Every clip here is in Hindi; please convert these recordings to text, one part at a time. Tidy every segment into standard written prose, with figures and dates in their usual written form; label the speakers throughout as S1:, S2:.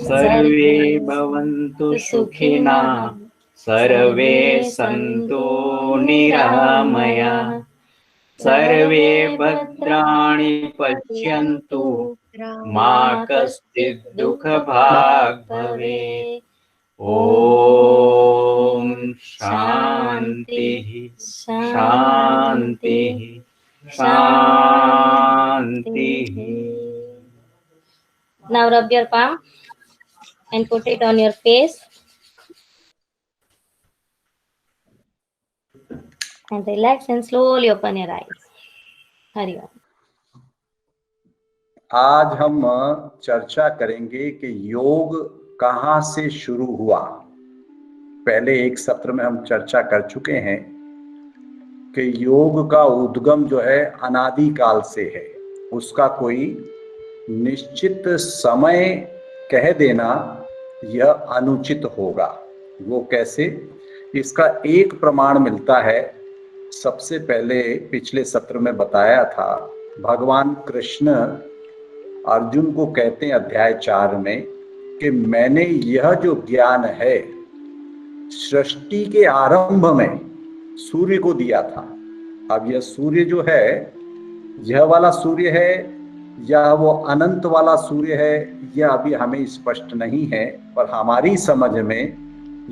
S1: सर्वे भवन्तु सुखिनः, सर्वे सन्तु निरामयाः, सर्वे भद्राणि पश्यन्तु, मा कश्चित् दुःखभाग् भवेत्। ॐ शान्तिः शान्तिः शान्तिः।
S2: Now rub your palm and put it on your face and relax and slowly open your eyes. Hari Om.
S3: आज हम चर्चा करेंगे कि योग कहाँ से शुरू हुआ। पहले एक सत्र में हम चर्चा कर चुके हैं कि योग का उद्गम जो है अनादि काल से है, उसका कोई निश्चित समय कह देना यह अनुचित होगा। वो कैसे, इसका एक प्रमाण मिलता है। सबसे पहले पिछले सत्र में बताया था, भगवान कृष्ण अर्जुन को कहते हैं अध्याय 4 में कि मैंने यह जो ज्ञान है सृष्टि के आरंभ में सूर्य को दिया था। अब यह सूर्य जो है, यह वाला सूर्य है या वो अनंत वाला सूर्य है, यह अभी हमें स्पष्ट नहीं है, पर हमारी समझ में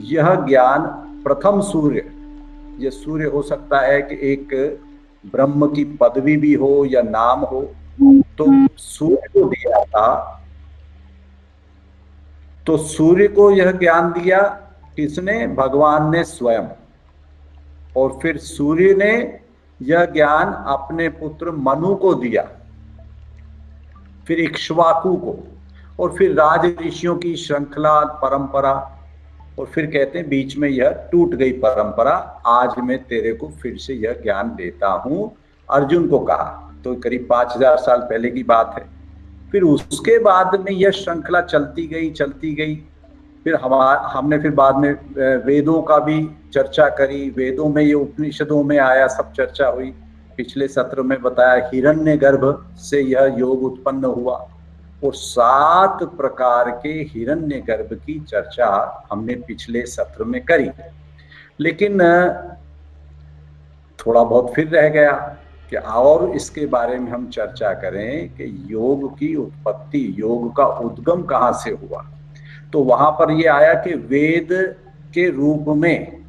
S3: यह ज्ञान प्रथम सूर्य, यह सूर्य हो सकता है कि एक ब्रह्म की पदवी भी हो या नाम हो, तो सूर्य को दिया था। तो सूर्य को यह ज्ञान दिया किसने? भगवान ने स्वयं। और फिर सूर्य ने यह ज्ञान अपने पुत्र मनु को दिया, फिर इक्ष्वाकु को, और फिर राज ऋषियों की श्रृंखला परंपरा, और फिर कहते हैं बीच में यह टूट गई परंपरा, आज मैं तेरे को फिर से यह ज्ञान देता हूं, अर्जुन को कहा। तो करीब 5000 साल पहले की बात है। फिर उसके बाद में यह श्रृंखला चलती गई। फिर हमने फिर बाद में वेदों का भी चर्चा करी, वेदों में ये उपनिषदों में आया, सब चर्चा हुई। पिछले सत्र में बताया हिरण्यगर्भ से यह योग उत्पन्न हुआ, और 7 प्रकार के हिरण्यगर्भ की चर्चा हमने पिछले सत्र में करी। लेकिन थोड़ा बहुत फिर रह गया कि और इसके बारे में हम चर्चा करें कि योग की उत्पत्ति, योग का उद्गम कहाँ से हुआ। तो वहां पर ये आया कि वेद के रूप में,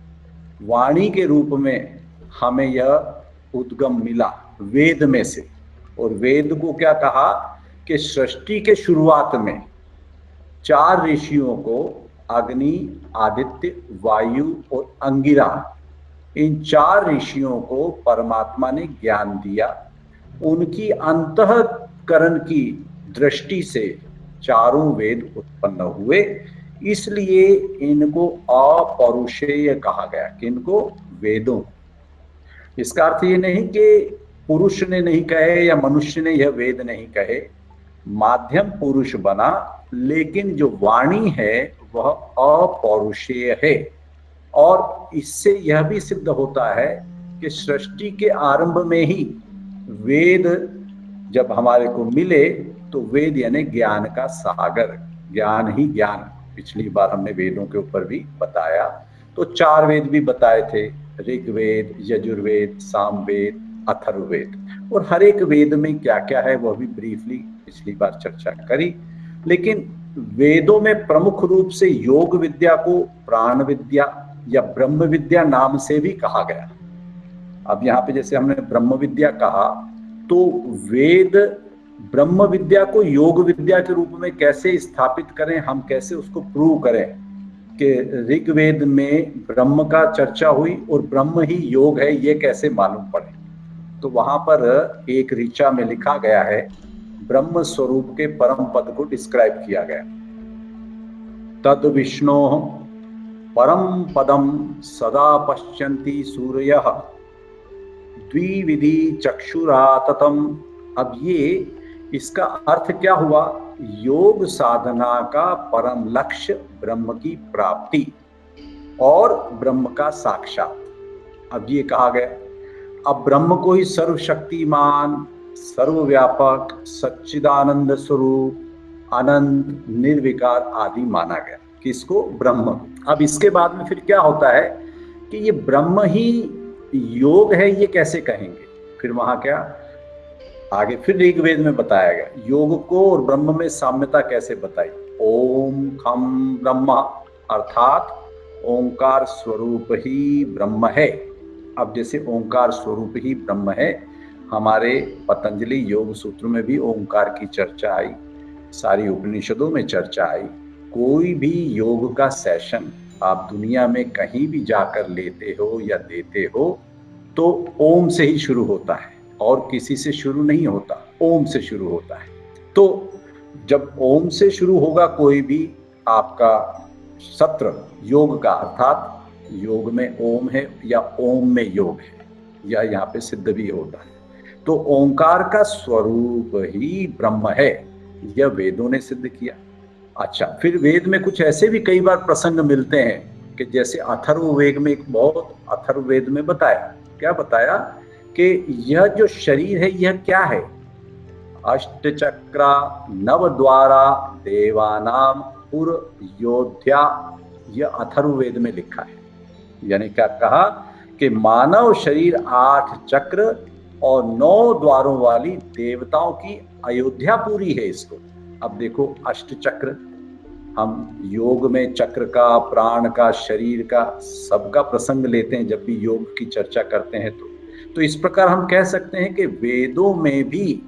S3: वाणी के रूप में हमें यह उद्गम मिला वेद में से। और वेद को क्या कहा कि सृष्टि के शुरुआत में 4 ऋषियों को, अग्नि, आदित्य, वायु और अंगिरा, इन 4 ऋषियों को परमात्मा ने ज्ञान दिया। उनकी अंतःकरण की दृष्टि से चारों वेद उत्पन्न हुए, इसलिए इनको अपौरुषेय कहा गया। किनको? वेदों। इसका अर्थ ये नहीं कि पुरुष ने नहीं कहे या मनुष्य ने यह वेद नहीं कहे, माध्यम पुरुष बना, लेकिन जो वाणी है वह अपौरुषेय है। और इससे यह भी सिद्ध होता है कि सृष्टि के आरंभ में ही वेद जब हमारे को मिले, तो वेद यानी ज्ञान का सागर, ज्ञान ही ज्ञान। पिछली बार हमने वेदों के ऊपर भी बताया, तो 4 वेद भी बताए थे, ऋग्वेद, यजुर्वेद, सामवेद, अथर्ववेद। और हर एक वेद में क्या क्या है वह भी ब्रीफली पिछली बार चर्चा करी। लेकिन वेदों में प्रमुख रूप से योग विद्या को प्राण विद्या या ब्रह्म विद्या नाम से भी कहा गया। अब यहाँ पे जैसे हमने ब्रह्म विद्या कहा, तो वेद ब्रह्म विद्या को योग विद्या के रूप में कैसे स्थापित करें, हम कैसे उसको प्रूव करें कि ऋग्वेद में ब्रह्म का चर्चा हुई और ब्रह्म ही योग है, ये कैसे मालूम पड़े। तो वहां पर एक ऋचा में लिखा गया है, ब्रह्म स्वरूप के परम पद को डिस्क्राइब किया गया। तद विष्णो परम पदम सदा पश्यन्ति सूर्यः द्विविधि चक्षुराततम। अब ये इसका अर्थ क्या हुआ? योग साधना का परम लक्ष्य ब्रह्म की प्राप्ति और ब्रह्म का साक्षात। अब ये कहा गया, अब ब्रह्म को ही सर्वशक्तिमान, सर्वव्यापक, सच्चिदानंद स्वरूप, अनंत, निर्विकार आदि माना गया। किसको? ब्रह्म। अब इसके बाद में फिर क्या होता है कि ये ब्रह्म ही योग है, ये कैसे कहेंगे? फिर वहां क्या आगे फिर ऋग्वेद में बताया गया, योग को और ब्रह्म में साम्यता कैसे बताई। ओम खम ब्रह्म, अर्थात ओंकार स्वरूप ही ब्रह्म है। अब जैसे ओंकार स्वरूप ही ब्रह्म है, हमारे पतंजलि योग सूत्र में भी ओंकार की चर्चा आई, सारी उपनिषदों में चर्चा आई। कोई भी योग का सेशन आप दुनिया में कहीं भी जाकर लेते हो या देते हो तो ओम से ही शुरू होता है, और किसी से शुरू नहीं होता, ओम से शुरू होता है। तो जब ओम से शुरू होगा कोई भी आपका सत्र योग का, अर्थात योग में ओम है या ओम में योग है, या यहाँ पे सिद्ध भी होता है, तो ओंकार का स्वरूप ही ब्रह्म है, यह वेदों ने सिद्ध किया। अच्छा, फिर वेद में कुछ ऐसे भी कई बार प्रसंग मिलते हैं कि जैसे अथर्ववेद में एक बहुत अथर्ववेद में बताया, क्या बताया कि यह जो शरीर है यह क्या है? अष्टचक्रा नवद्वारा देवानाम पुर योध्या, यह अथर्ववेद में लिखा है। यानी क्या कहा कि मानव शरीर 8 चक्र और 9 द्वारों वाली देवताओं की अयोध्या पूरी है इसको। अब देखो, अष्ट चक्र, हम योग में चक्र का, प्राण का, शरीर का, सबका प्रसंग लेते हैं जब भी योग की चर्चा करते हैं। तो इस प्रकार हम कह सकते हैं कि वेदों में भी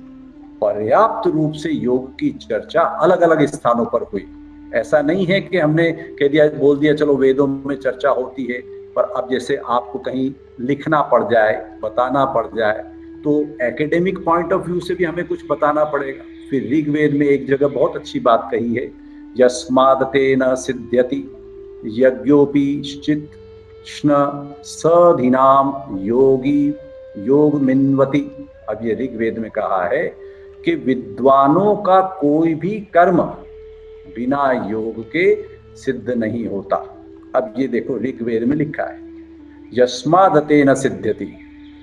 S3: पर्याप्त रूप से योग की चर्चा अलग अलग स्थानों पर हुई। ऐसा नहीं है कि हमने कह दिया, बोल दिया चलो वेदों में चर्चा होती है, पर अब जैसे आपको कहीं लिखना पड़ जाए, बताना पड़ जाए, तो एकेडमिक पॉइंट ऑफ व्यू से भी हमें कुछ बताना पड़ेगा। फिर ऋग्वेद में एक जगह बहुत अच्छी बात कही है, यस्मादते न सिद्ध्यति यज्ञोपि सधिनाम योगी योग मिन्वति। अब ये ऋग्वेद में कहा है कि विद्वानों का कोई भी कर्म बिना योग के सिद्ध नहीं होता। अब ये देखो ऋग्वेद में लिखा है, यस्मादते न सिद्ध्यति।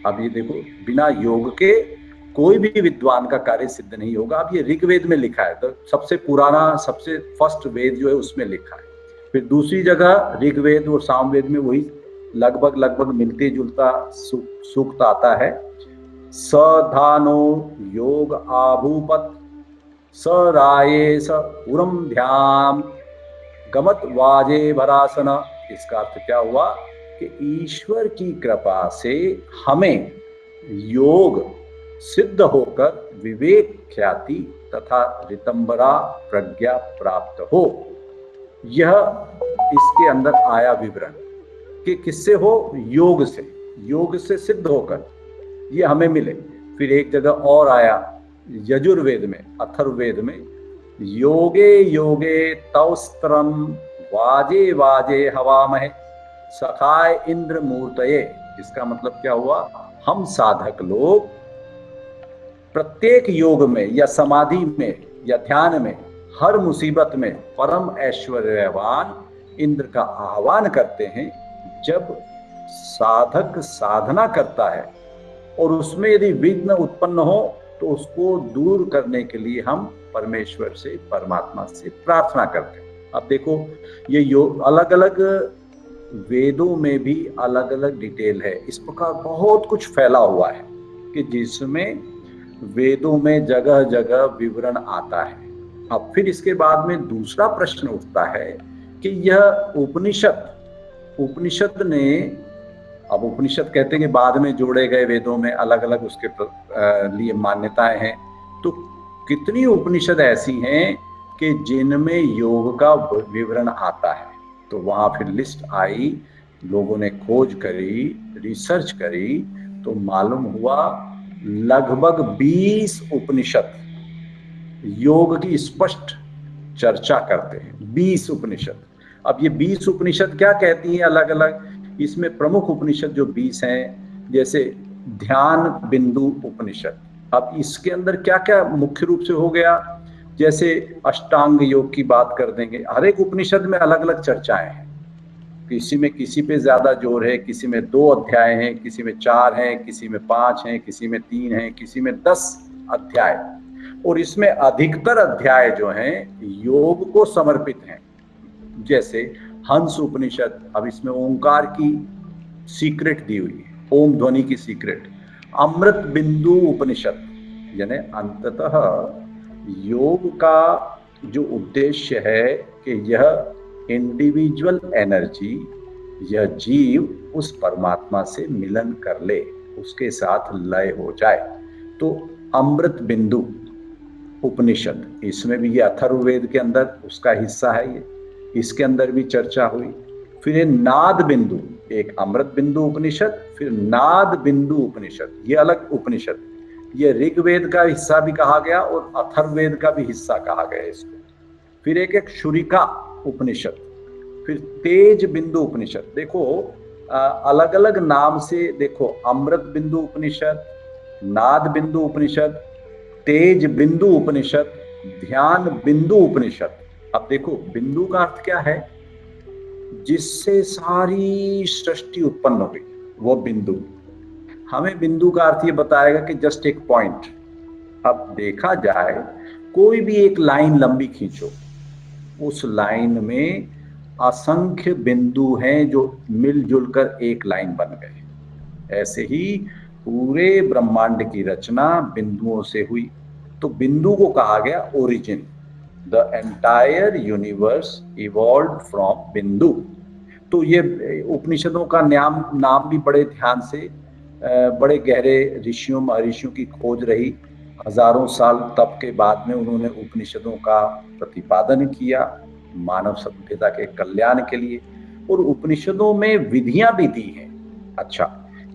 S3: अब ये देखो, बिना योग के कोई भी विद्वान का कार्य सिद्ध नहीं होगा। अब ये ऋग्वेद में लिखा है, तो सबसे पुराना, सबसे फर्स्ट वेद जो है उसमें लिखा है। फिर दूसरी जगह ऋग्वेद और सामवेद में वही लगभग मिलते जुलता सूक्त आता है, सधानो योग आभूपत स राये स पुरम ध्यान गमत वाजे भरासन। इसका अर्थ क्या हुआ कि ईश्वर की कृपा से हमें योग सिद्ध होकर विवेक ख्याति तथा ऋतंबरा प्रज्ञा प्राप्त हो। यह इसके अंदर आया विवरण कि किससे हो? योग से, योग से सिद्ध होकर ये हमें मिले। फिर एक जगह और आया यजुर्वेद में, अथर्ववेद में, योगे योगे तौस्त्रम वाजे वाजे हवामहे सखाय इंद्र मूर्तये। इसका मतलब क्या हुआ? हम साधक लोग प्रत्येक योग में या समाधि में या ध्यान में हर मुसीबत में परम ऐश्वर्यवान इंद्र का आह्वान करते हैं। जब साधक साधना करता है और उसमें यदि विघ्न उत्पन्न हो तो उसको दूर करने के लिए हम परमेश्वर से, परमात्मा से प्रार्थना करते हैं। अब देखो, ये योग अलग अलग वेदों में भी अलग अलग डिटेल है। इस प्रकार बहुत कुछ फैला हुआ है कि जिसमें वेदों में जगह जगह विवरण आता है। अब फिर इसके बाद में दूसरा प्रश्न उठता है कि यह उपनिषद ने, अब उपनिषद कहते हैं कि बाद में जोड़े गए वेदों में अलग अलग उसके लिए मान्यताएं हैं, तो कितनी उपनिषद ऐसी हैं कि जिनमें योग का विवरण आता है? तो वहां फिर लिस्ट आई, लोगों ने खोज करी, रिसर्च करी, तो मालूम हुआ लगभग 20 उपनिषद योग की स्पष्ट चर्चा करते हैं। 20 उपनिषद। अब ये 20 उपनिषद क्या कहती हैं अलग अलग? इसमें प्रमुख उपनिषद जो 20 हैं, जैसे ध्यान बिंदु उपनिषद। अब इसके अंदर क्या क्या मुख्य रूप से हो गया? जैसे अष्टांग योग की बात कर देंगे, हर एक उपनिषद में अलग अलग चर्चाएं हैं। किसी में किसी पे ज्यादा जोर है, किसी में 2 अध्याय हैं, किसी में 4 हैं, किसी में 5 हैं, किसी में 3 हैं, किसी में 10 अध्याय। और इसमें अधिकतर अध्याय जो हैं योग को समर्पित हैं। जैसे हंस उपनिषद, अब इसमें ओंकार की सीक्रेट दी हुई है, ओम ध्वनि की सीक्रेट। अमृत बिंदु उपनिषद, यानी अंततः योग का जो उद्देश्य है कि यह इंडिविजुअल एनर्जी, यह जीव उस परमात्मा से मिलन कर ले, उसके साथ लय हो जाए। तो अमृत बिंदु उपनिषद, इसमें भी ये अथर्ववेद के अंदर उसका हिस्सा है, ये इसके अंदर भी चर्चा हुई। फिर ये नाद बिंदु, एक अमृत बिंदु उपनिषद, फिर नाद बिंदु उपनिषद, ये अलग उपनिषद, ये ऋग्वेद का हिस्सा भी कहा गया और अथर्ववेद का भी हिस्सा कहा गया इसको। फिर एक शुरिका उपनिषद, फिर तेज बिंदु उपनिषद। देखो अलग अलग नाम से, देखो अमृत बिंदु उपनिषद, नाद बिंदु उपनिषद, तेज बिंदु उपनिषद, ध्यान बिंदु उपनिषद। अब देखो बिंदु का अर्थ क्या है, जिससे सारी सृष्टि उत्पन्न हुई वो बिंदु। हमें बिंदु का अर्थ ये बताएगा कि जस्ट एक पॉइंट। अब देखा जाए कोई भी एक लाइन लंबी खींचो, उस लाइन में असंख्य बिंदु हैं जो मिलजुल कर एक लाइन बन गए। ऐसे ही पूरे ब्रह्मांड की रचना बिंदुओं से हुई। तो बिंदु को कहा गया origin. The entire universe evolve from बिंदु। तो ये उपनिषदों का नाम भी बड़े ध्यान से, बड़े गहरे ऋषियों महर्षियों की खोज रही। हजारों साल तप के बाद में उन्होंने उपनिषदों का प्रतिपादन किया मानव सभ्यता के कल्याण के लिए, और उपनिषदों में विधियां भी दी हैं। अच्छा,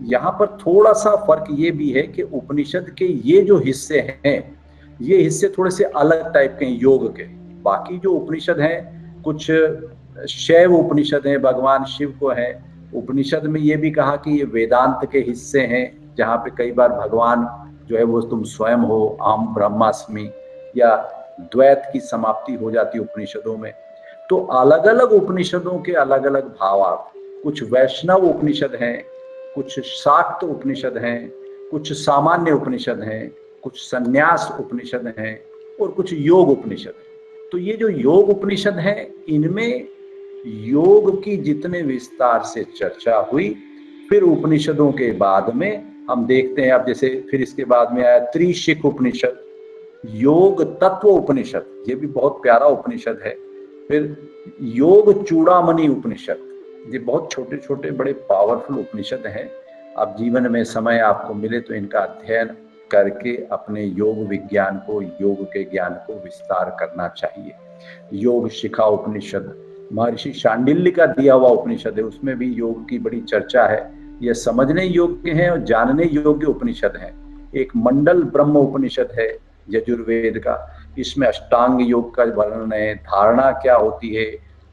S3: यहाँ पर थोड़ा सा फर्क ये भी है कि उपनिषद के ये जो हिस्से हैं, ये हिस्से थोड़े से अलग टाइप के हैं योग के। बाकी जो उपनिषद हैं, कुछ शैव उपनिषद हैं, भगवान शिव को है। उपनिषद में ये भी कहा कि ये वेदांत के हिस्से हैं, जहाँ पे कई बार भगवान जो है वो तुम स्वयं हो, अहम ब्रह्मास्मि, या द्वैत की समाप्ति हो जाती है उपनिषदों में। तो अलग अलग उपनिषदों के अलग अलग भावार्थ, कुछ वैष्णव उपनिषद हैं, कुछ शाक्त उपनिषद हैं, कुछ सामान्य उपनिषद हैं, कुछ संन्यास उपनिषद हैं, और कुछ योग उपनिषद हैं। तो ये जो योग उपनिषद हैं, इनमें योग की जितने विस्तार से चर्चा हुई, फिर उपनिषदों के बाद में हम देखते हैं, अब जैसे फिर इसके बाद में आया त्रिशिक उपनिषद, योग तत्व उपनिषद, ये भी बहुत प्यारा उपनिषद है। फिर योग चूड़ामणि उपनिषद, ये बहुत छोटे छोटे बड़े पावरफुल उपनिषद हैं। अब जीवन में समय आपको मिले तो इनका अध्ययन करके अपने योग विज्ञान को, योग के ज्ञान को विस्तार करना चाहिए। योग शिखा उपनिषद महर्षि शांडिल्य का दिया हुआ उपनिषद है, उसमें भी योग की बड़ी चर्चा है। ये समझने योग्य हैं और जानने योग्य उपनिषद हैं। एक मंडल ब्रह्म उपनिषद है यजुर्वेद का, इसमें अष्टांग योग का वर्णन है, धारणा क्या होती है,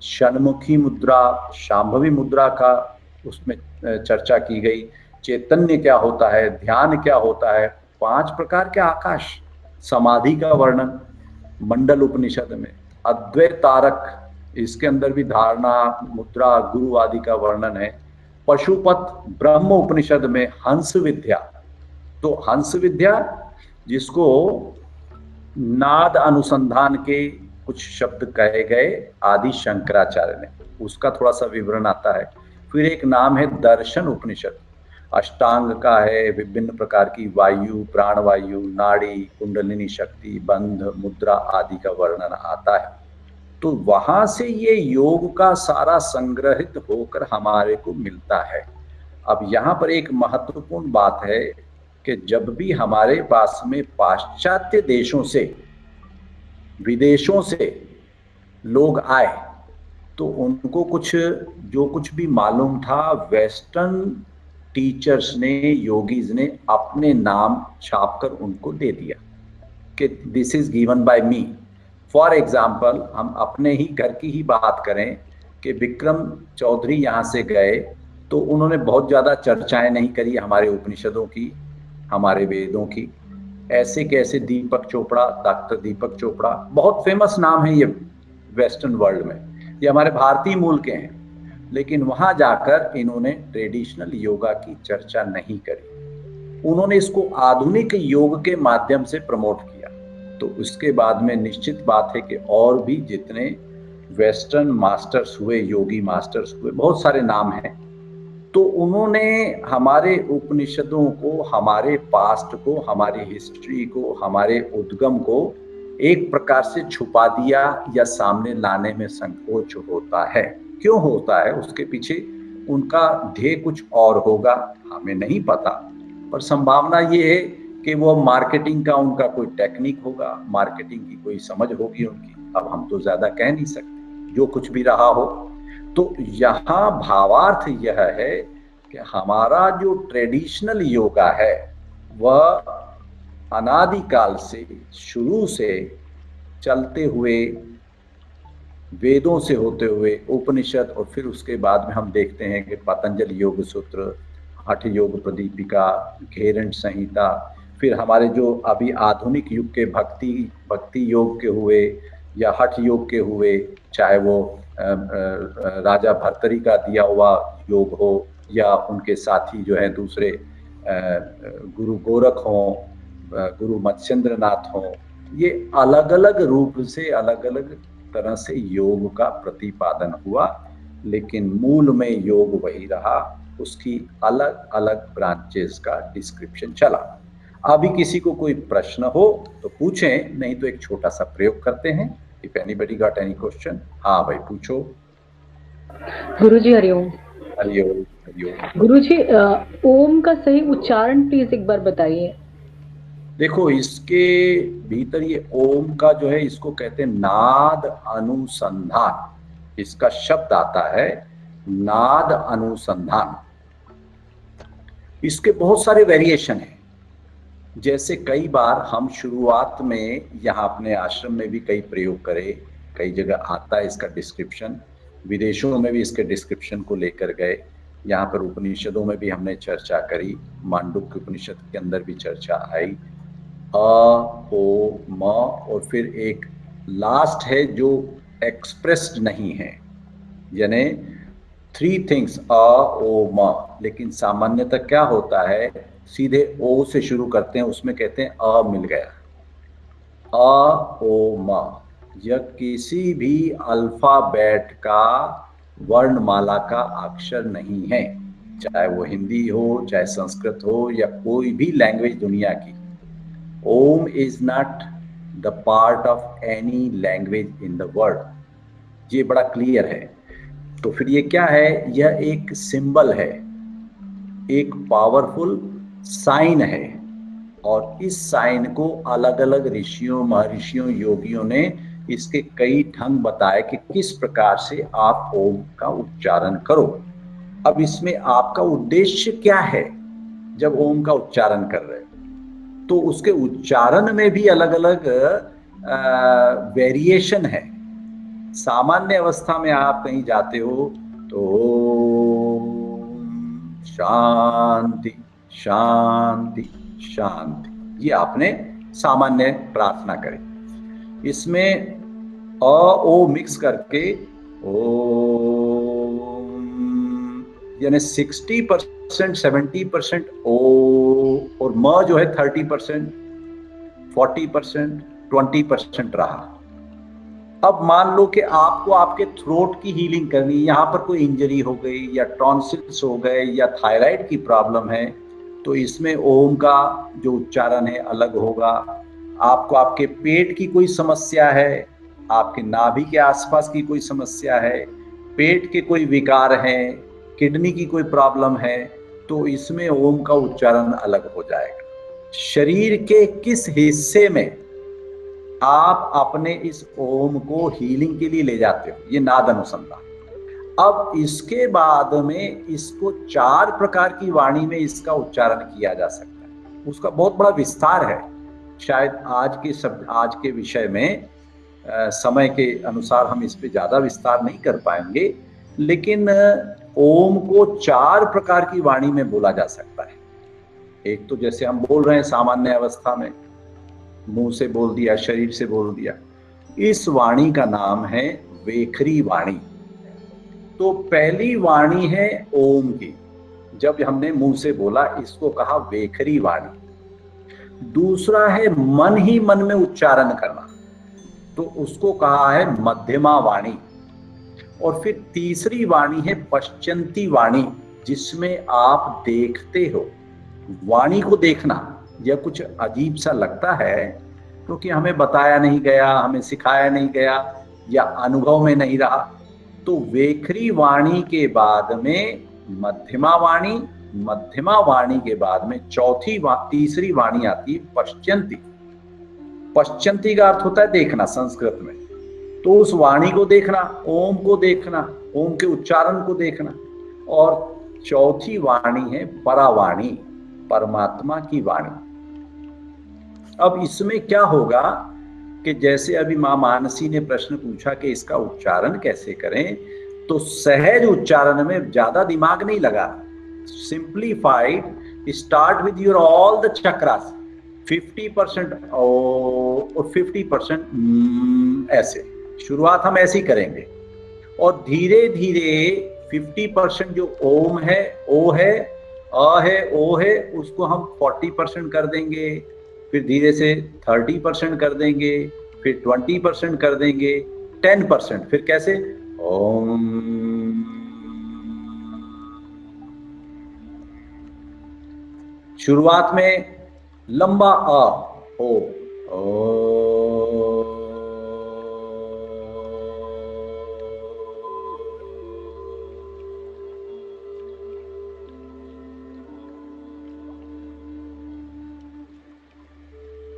S3: षण्मुखी मुद्रा, शांभवी मुद्रा का उसमें चर्चा की गई, चैतन्य क्या होता है, ध्यान क्या होता है, 5 प्रकार के आकाश, समाधि का वर्णन मंडल उपनिषद में, अद्वैत तारक, इसके अंदर भी धारणा, मुद्रा, गुरु आदि का वर्णन है। पशुपत ब्रह्म उपनिषद में हंस विद्या, तो हंस विद्या जिसको नाद अनुसंधान के कुछ शब्द कहे गए आदि शंकराचार्य ने, उसका थोड़ा सा विवरण आता है। फिर एक नाम है दर्शन उपनिषद, अष्टांग का है, विभिन्न प्रकार की वायु, प्राणवायु, नाड़ी, कुंडलिनी शक्ति, बंध, मुद्रा आदि का वर्णन आता है। तो वहां से ये योग का सारा संग्रहित होकर हमारे को मिलता है। अब यहाँ पर एक महत्वपूर्ण बात है कि जब भी हमारे पास में पाश्चात्य देशों से, विदेशों से लोग आए, तो उनको जो कुछ भी मालूम था, वेस्टर्न टीचर्स ने, योगीज ने अपने नाम छापकर उनको दे दिया कि this is given by me. For example, हम अपने ही घर की ही बात करें कि विक्रम चौधरी यहाँ से गए तो उन्होंने बहुत ज़्यादा चर्चाएं नहीं करी हमारे उपनिषदों की, हमारे वेदों की। ऐसे कैसे दीपक चोपड़ा, डॉक्टर दीपक चोपड़ा, बहुत फेमस नाम है ये वेस्टर्न वर्ल्ड में, ये हमारे भारतीय मूल के हैं। लेकिन वहां जाकर इन्होंने ट्रेडिशनल योगा की चर्चा नहीं करी। उन्होंने इसको आधुनिक योग के माध्यम से प्रमोट किया। तो उसके बाद में निश्चित बात है कि और भी जितने वेस्टर्न मास्टर्स हुए, योगी मास्टर्स हुए, बहुत सारे नाम हैं, तो उन्होंने हमारे उपनिषदों को, हमारे पास्ट को, हमारी हिस्ट्री को, हमारे उद्गम को एक प्रकार से छुपा दिया या सामने लाने में संकोच होता है। क्यों होता है? उसके पीछे उनका ध्येय कुछ और होगा, हमें नहीं पता, पर संभावना ये है कि वो मार्केटिंग का उनका कोई टेक्निक होगा, मार्केटिंग की कोई समझ होगी उनकी। अब हम तो ज्यादा कह नहीं सकते, जो कुछ भी रहा हो। तो यहाँ भावार्थ यह है कि हमारा जो ट्रेडिशनल योगा है वह अनादिकाल से, शुरू से चलते हुए, वेदों से होते हुए उपनिषद, और फिर उसके बाद में हम देखते हैं कि पतंजलि योग सूत्र, हठ योग प्रदीपिका, घेरंट संहिता, फिर हमारे जो अभी आधुनिक युग के भक्ति योग के हुए या हठ योग के हुए, चाहे वो राजा भर्तरी का दिया हुआ योग हो या उनके साथी जो है दूसरे गुरु गोरख हों, गुरु मत्स्येंद्र नाथ हों, ये अलग अलग रूप से, अलग अलग तरह से योग का प्रतिपादन हुआ, लेकिन मूल में योग वही रहा, उसकी अलग अलग ब्रांचेस का डिस्क्रिप्शन चला। अभी किसी को कोई प्रश्न हो तो पूछें, नहीं तो एक छोटा सा प्रयोग करते हैं। If anybody got any question. हाँ भाई, पूछो।
S4: गुरुजी हरिओम।
S3: हरिओम हरिओम।
S4: गुरुजी, ओम का सही उच्चारण प्लीज एक बार बताइए।
S3: देखो, इसके भीतर ये ओम का जो है, इसको कहते हैं नाद अनुसंधान। इसका शब्द आता है नाद अनुसंधान। इसके बहुत सारे वेरिएशन हैं। जैसे कई बार हम शुरुआत में यहाँ अपने आश्रम में भी कई प्रयोग करे, कई जगह आता है इसका डिस्क्रिप्शन, विदेशों में भी इसके डिस्क्रिप्शन को लेकर गए, यहाँ पर उपनिषदों में भी हमने चर्चा करी, मांडुक्य उपनिषद के अंदर भी चर्चा आई। अ, ओ, म, और फिर एक लास्ट है जो एक्सप्रेस्ड नहीं है, यानी 3 थिंग्स, अ, ओ, म। लेकिन सामान्यतः क्या होता है, सीधे ओ से शुरू करते हैं, उसमें कहते हैं अ मिल गया। अ, ओ, म यह किसी भी अल्फाबेट का, वर्णमाला का अक्षर नहीं है, चाहे वो हिंदी हो, चाहे संस्कृत हो, या कोई भी लैंग्वेज दुनिया की। Om is not the part of any language in the world. ये बड़ा क्लियर है। तो फिर ये क्या है? यह एक सिंबल है, एक पावरफुल साइन है, और इस साइन को अलग अलग ऋषियों, महर्षियों, योगियों ने इसके कई ढंग बताए कि किस प्रकार से आप ओम का उच्चारण करो। अब इसमें आपका उद्देश्य क्या है जब ओम का उच्चारण कर रहे हो? तो उसके उच्चारण में भी अलग अलग वेरिएशन है। सामान्य अवस्था में आप कहीं जाते हो तो शांति शांति शांति, ये आपने सामान्य प्रार्थना करी। इसमें अ ओ मिक्स करके ओम, यानी 60%, 70% ओ, और म जो है 30%, 40%, 20% रहा। अब मान लो कि आपको आपके थ्रोट की हीलिंग करनी है, यहाँ पर कोई इंजरी हो गई या टॉन्सिल्स हो गए या थायराइड की प्रॉब्लम है, तो इसमें ओम का जो उच्चारण है अलग होगा। आपको आपके पेट की कोई समस्या है, आपके नाभि के आसपास की कोई समस्या है, पेट के कोई विकार हैं, किडनी की कोई प्रॉब्लम है, तो इसमें ओम का उच्चारण अलग हो जाएगा। शरीर के किस हिस्से में आप अपने इस ओम को हीलिंग के लिए ले जाते हो, ये नाद अनुसंधान। अब इसके बाद में इसको 4 प्रकार की वाणी में इसका उच्चारण किया जा सकता है। उसका बहुत बड़ा विस्तार है, शायद आज के विषय में समय के अनुसार हम इस पे ज्यादा विस्तार नहीं कर पाएंगे, लेकिन ओम को 4 प्रकार की वाणी में बोला जा सकता है। एक तो जैसे हम बोल रहे हैं सामान्य अवस्था में, मुंह से बोल दिया, शरीर से बोल दिया, इस वाणी का नाम है वेखरी वाणी। तो तो पहली वाणी है ओम की, जब हमने मुंह से बोला इसको कहा वेखरी वाणी। दूसरा है मन ही मन में उच्चारण करना, तो उसको कहा है मध्यमा वाणी। और फिर तीसरी वाणी है पश्चंती वाणी, जिसमें आप देखते हो। वाणी को देखना यह कुछ अजीब सा लगता है, क्योंकि हमें बताया नहीं गया, हमें सिखाया नहीं गया, या अनुभव में नहीं रहा। तो वेखरी वाणी के बाद में मध्यमा वाणी, मध्यमा वाणी के बाद में तीसरी वाणी आती है पश्चंती। पश्चंती का अर्थ होता है देखना संस्कृत में। तो उस वाणी को देखना, ओम को देखना, ओम के उच्चारण को देखना। और चौथी वाणी है परावाणी, परमात्मा की वाणी। अब इसमें क्या होगा कि जैसे अभी मां मानसी ने प्रश्न पूछा कि इसका उच्चारण कैसे करें, तो सहज उच्चारण में ज्यादा दिमाग नहीं लगा। Simplified, start with your all the chakras, 50% और 50% ऐसे। शुरुआत हम ऐसे ही करेंगे, और धीरे धीरे 50% जो ओम है, ओ है, अ है, ओ है, उसको हम 40% कर देंगे। फिर धीरे से 30% कर देंगे, फिर 20% कर देंगे, 10%। फिर कैसे? ओम। शुरुआत में लंबा अ, ओ,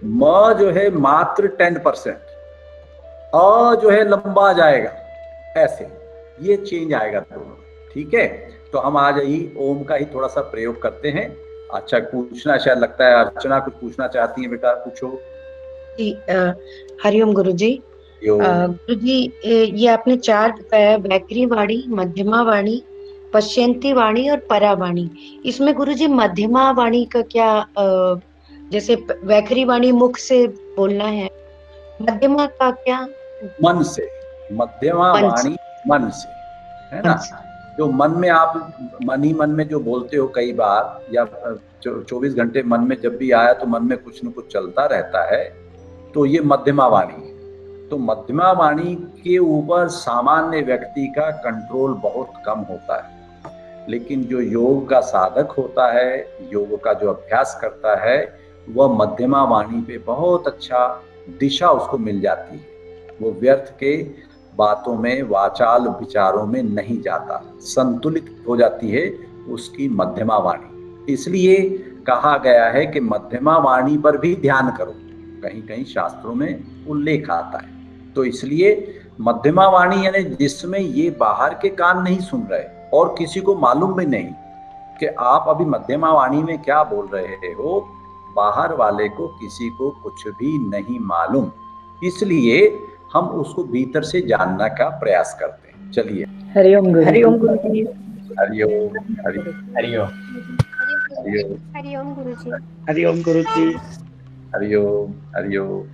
S3: म जो है मात्र 10%, अ जो है लंबा जाएगा, ऐसे ये चेंज आएगा दोनों। ठीक है, तो हम आज ही ओम का ही थोड़ा सा प्रयोग करते हैं। अच्छा, पूछना शायद लगता है अर्चना कुछ पूछना चाहती है, बेटा पूछो।
S5: जी हरिओम गुरुजी। गुरुजी, ये आपने 4 बताया, वैखरी वाणी, मध्यमा वाणी, पश्चंती वाणी और परावाणी। इसमें गुरुजी मध्यमा वाणी का क्या, जैसे वैखरी वाणी मुख से बोलना है, मध्यमा का क्या?
S3: मन से। मध्यमा
S5: मन
S3: वाणी मन से, है ना?
S5: से।
S3: जो मन में आप मन ही मन में जो बोलते हो कई बार, या 24 घंटे मन में जब भी आया तो मन में कुछ न कुछ चलता रहता है, तो ये मध्यमा वाणी है। तो मध्यमा वाणी के ऊपर सामान्य व्यक्ति का कंट्रोल बहुत कम होता है, लेकिन जो योग का साधक होता है, योग का जो अभ्यास करता है, वह मध्यमा वाणी पे बहुत अच्छा दिशा उसको मिल जाती है। वो व्यर्थ के बातों में, वाचाल विचारों में नहीं जाता, संतुलित हो जाती है उसकी मध्यमा वाणी। इसलिए कहा गया है कि मध्यमा वाणी पर भी ध्यान करो, कहीं कहीं शास्त्रों में उल्लेख आता है। तो इसलिए मध्यमा वाणी यानी जिसमें ये बाहर के कान नहीं सुन रहे और किसी को मालूम भी नहीं कि आप अभी मध्यमा वाणी में क्या बोल रहे हो, बाहर वाले को किसी को कुछ भी नहीं मालूम, इसलिए हम उसको भीतर से जानने का प्रयास करते हैं। चलिए,
S4: हरिओम गुरु।
S5: हरिओम गुरुजी।
S3: हरिओम हरि
S1: हरिओम।
S3: हरिओम
S2: हरिओम गुरुजी।
S1: हरिओम गुरुजी।
S3: हरिओम हरिओम।